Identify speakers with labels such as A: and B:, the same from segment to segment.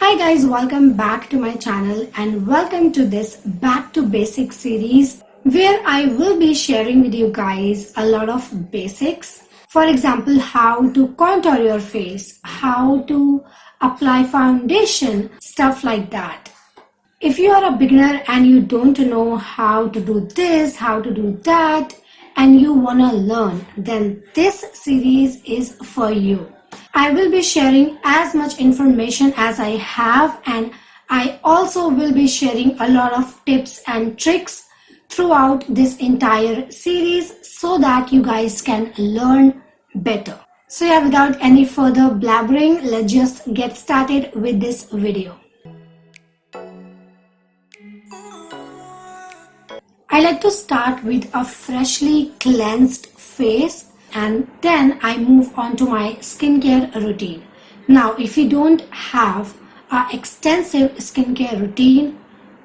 A: Hi guys, welcome back to my channel and welcome to this Back to Basics series where I will be sharing with you guys a lot of basics. For example, how to contour your face, how to apply foundation, stuff like that. If you are a beginner and you don't know how to do this, how to do that, and you want to learn, then this series is for you. I will be sharing as much information as I have, and I also will be sharing a lot of tips and tricks throughout this entire series so that you guys can learn better. So yeah, without any further blabbering, let's just get started with this video. I like to start with a freshly cleansed face and then I move on to my skincare routine. Now, if you don't have an extensive skincare routine,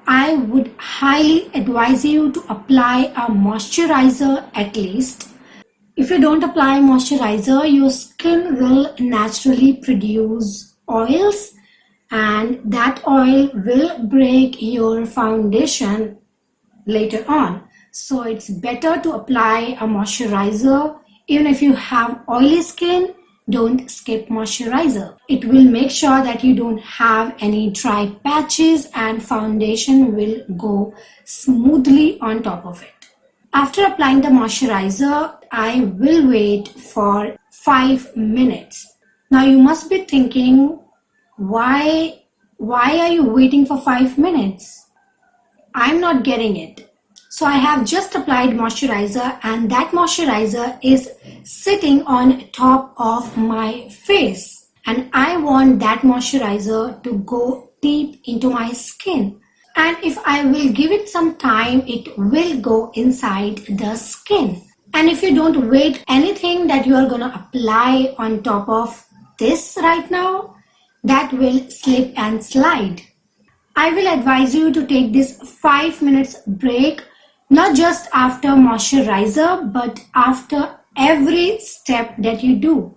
A: I would highly advise you to apply a moisturizer at least. If you don't apply moisturizer, your skin will naturally produce oils and that oil will break your foundation later on. So it's better to apply a moisturizer. Even if you have oily skin, don't skip moisturizer. It will make sure that you don't have any dry patches and foundation will go smoothly on top of it. After applying the moisturizer, I will wait for 5 minutes. Now you must be thinking, why are you waiting for 5 minutes? I'm not getting it. So I have just applied moisturizer and that moisturizer is sitting on top of my face. And I want that moisturizer to go deep into my skin. And if I will give it some time, it will go inside the skin. And if you don't wait anything that you are going to apply on top of this right now, that will slip and slide. I will advise you to take this 5 minutes break, not just after moisturizer, but after every step that you do.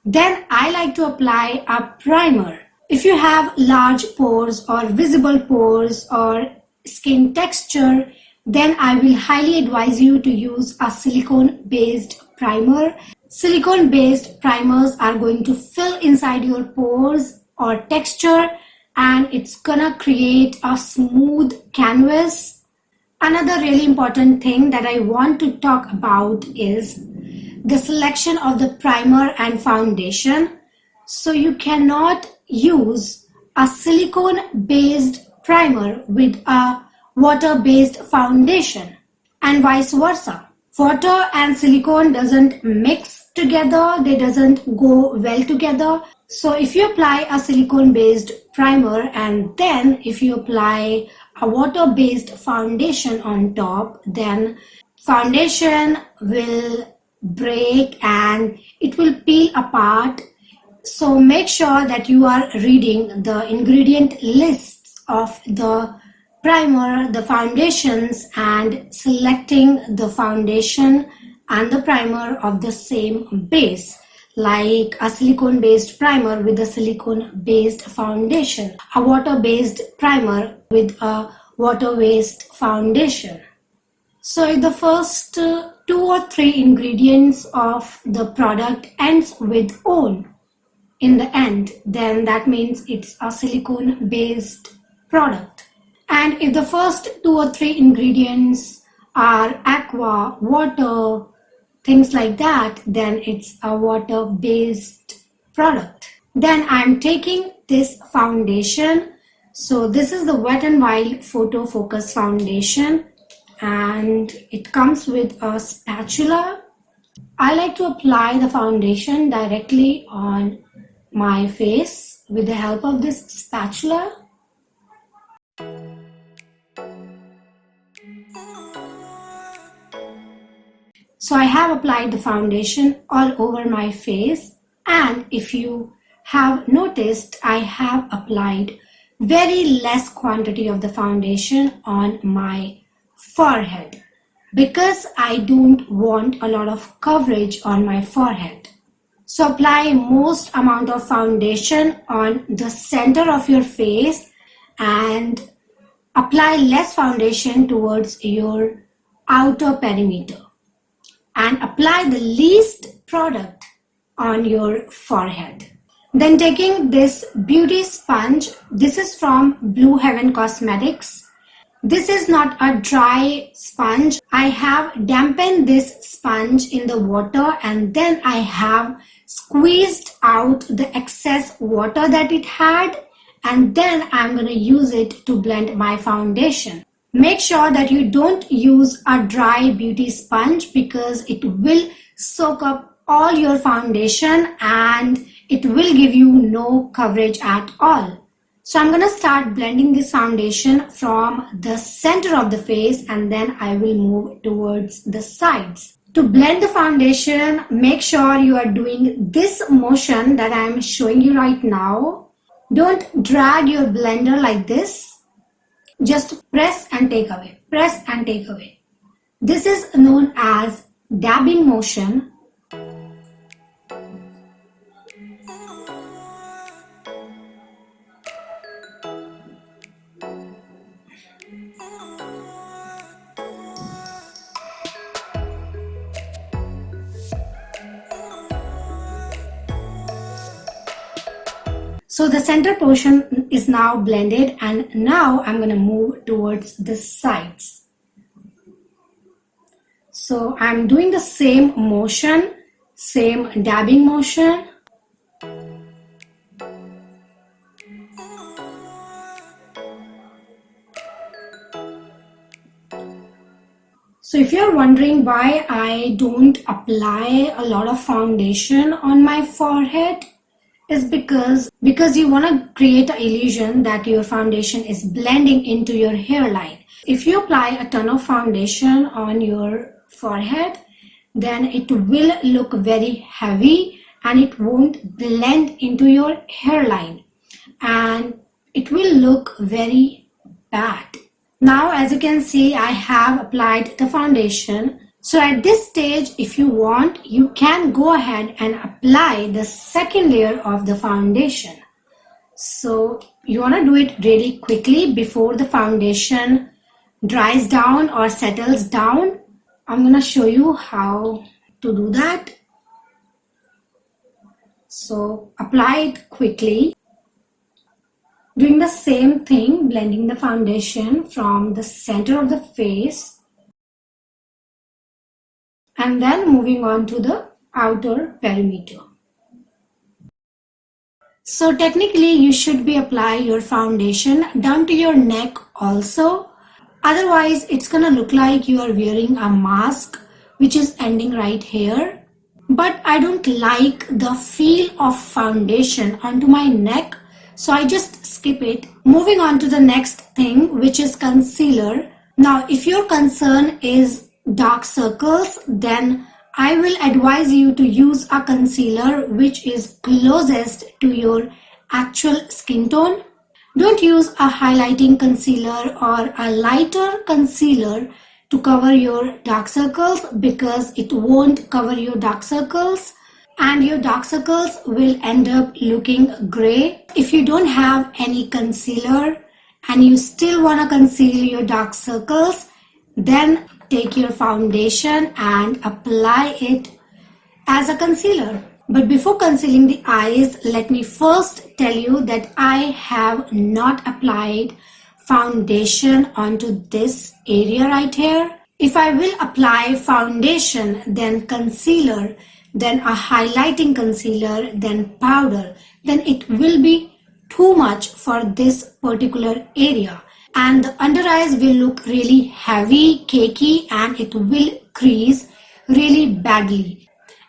A: Then I like to apply a primer. If you have large pores or visible pores or skin texture, then I will highly advise you to use a silicone-based primer. Silicone-based primers are going to fill inside your pores or texture and it's gonna create a smooth canvas. Another really important thing that I want to talk about is the selection of the primer and foundation. So you cannot use a silicone-based primer with a water-based foundation and vice versa. Water and silicone doesn't mix together, they doesn't go well together. So if you apply a silicone-based primer and then if you apply a water-based foundation on top, then foundation will break and it will peel apart. So make sure that you are reading the ingredient lists of the primer, the foundations, and selecting the foundation and the primer of the same base, like a silicone-based primer with a silicone-based foundation, a water-based primer with a water-based foundation. So if the first 2 or 3 ingredients of the product ends with "on" in the end, then that means it's a silicone-based product. And if the first 2 or 3 ingredients are aqua, water, things like that, then it's a water-based product. Then I'm taking this foundation. So this is the Wet n Wild Photo Focus foundation and it comes with a spatula. I like to apply the foundation directly on my face with the help of this spatula. So I have applied the foundation all over my face, and if you have noticed, I have applied very less quantity of the foundation on my forehead because I don't want a lot of coverage on my forehead. So apply most amount of foundation on the center of your face and apply less foundation towards your outer perimeter, and apply the least product on your forehead. Then taking this beauty sponge, this is from Blue Heaven Cosmetics. This is not a dry sponge. I have dampened this sponge in the water and then I have squeezed out the excess water that it had, and then I'm going to use it to blend my foundation. Make sure that you don't use a dry beauty sponge because it will soak up all your foundation and it will give you no coverage at all. So I'm going to start blending this foundation from the center of the face and then I will move towards the sides. To blend the foundation, make sure you are doing this motion that I am showing you right now. Don't drag your blender like this. Just press and take away, press and take away. This is known as dabbing motion. So the center portion is now blended and now I'm going to move towards the sides. So I'm doing the same motion, same dabbing motion. So if you're wondering why I don't apply a lot of foundation on my forehead, is because you want to create an illusion that your foundation is blending into your hairline. If you apply a ton of foundation on your forehead, then it will look very heavy and it won't blend into your hairline and it will look very bad. Now as you can see, I have applied the foundation. So at this stage, if you want, you can go ahead and apply the second layer of the foundation. So you want to do it really quickly before the foundation dries down or settles down. I'm going to show you how to do that. So apply it quickly. Doing the same thing, blending the foundation from the center of the face. And then moving on to the outer perimeter. So technically you should be applying your foundation down to your neck also. Otherwise it's gonna look like you are wearing a mask which is ending right here. But I don't like the feel of foundation onto my neck, so I just skip it. Moving on to the next thing, which is concealer. Now if your concern is dark circles, then I will advise you to use a concealer which is closest to your actual skin tone. Don't use a highlighting concealer or a lighter concealer to cover your dark circles because it won't cover your dark circles and your dark circles will end up looking gray. If you don't have any concealer and you still want to conceal your dark circles, then take your foundation and apply it as a concealer. But before concealing the eyes, let me first tell you that I have not applied foundation onto this area right here. If I will apply foundation, then concealer, then a highlighting concealer, then powder, then it will be too much for this particular area. And the under eyes will look really heavy, cakey, and it will crease really badly.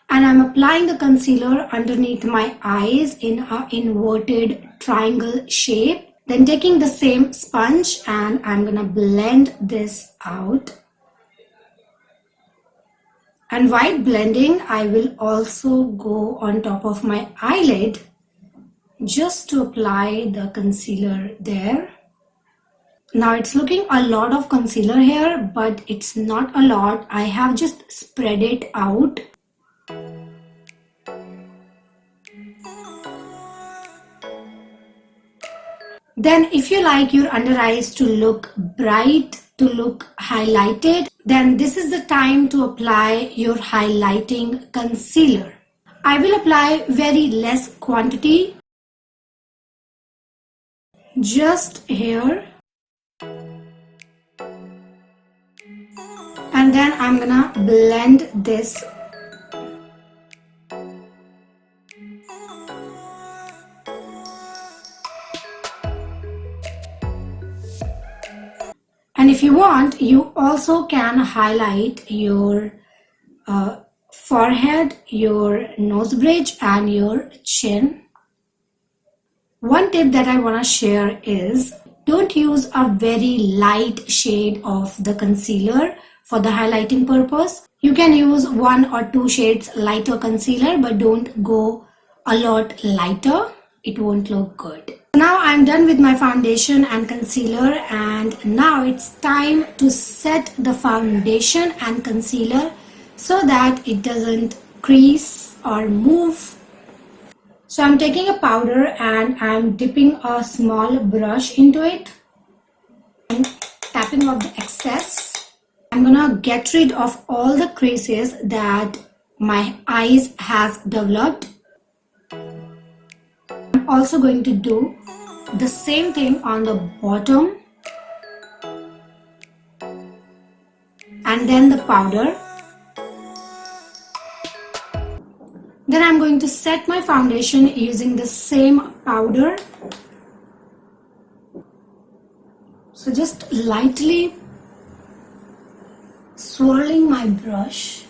A: And I'm applying the concealer underneath my eyes in an inverted triangle shape. Then taking the same sponge and I'm gonna blend this out. And while blending, I will also go on top of my eyelid just to apply the concealer there. Now it's looking a lot of concealer here, but it's not a lot. I have just spread it out. Then if you like your under eyes to look bright, to look highlighted, then this is the time to apply your highlighting concealer. I will apply very less quantity, just here, and then I'm gonna blend this. And if you want, you also can highlight your forehead, your nose bridge, and your chin. One tip that I want to share is don't use a very light shade of the concealer for the highlighting purpose. You can use 1 or 2 shades lighter concealer, but don't go a lot lighter. It won't look good. Now I'm done with my foundation and concealer, and now it's time to set the foundation and concealer so that it doesn't crease or move. So I'm taking a powder and I'm dipping a small brush into it and tapping off the excess. I'm gonna get rid of all the creases that my eyes has developed. I'm also going to do the same thing on the bottom and then the powder. Then I'm going to set my foundation using the same powder. So just lightly swirling my brush.